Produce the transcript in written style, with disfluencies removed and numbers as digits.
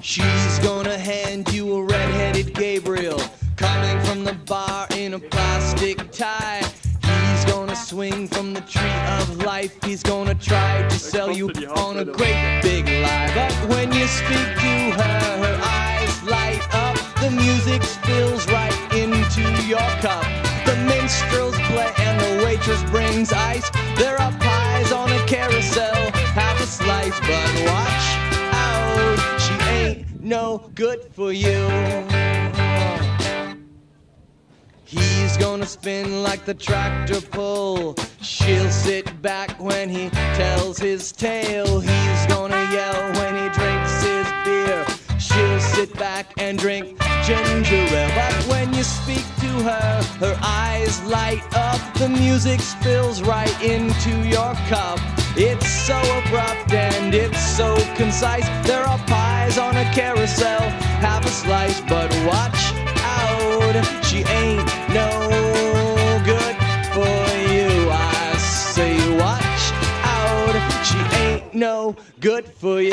She's gonna hand you a red-headed Gabriel coming from the bar in a plastic tie. He's gonna swing from the tree of life. He's gonna try to sell you on a great big lie. But when you speak to her, her eyes light up. The music spills right into your cup. The minstrels play and the waitress brings ice. There are pies on a carousel, half a slice. But watch out, she ain't no good for you. He's gonna spin like the tractor pull. She'll sit back when he tells his tale. He's gonna yell when he drinks his beer. She'll sit back and drink ginger ale. But when you speak to her, her eyes light up. The music spills right into your cup. It's so abrupt and it's so concise. There are pies on a carousel, half a slice. But watch out, she ain't no good for you. I say watch out, she ain't no good for you.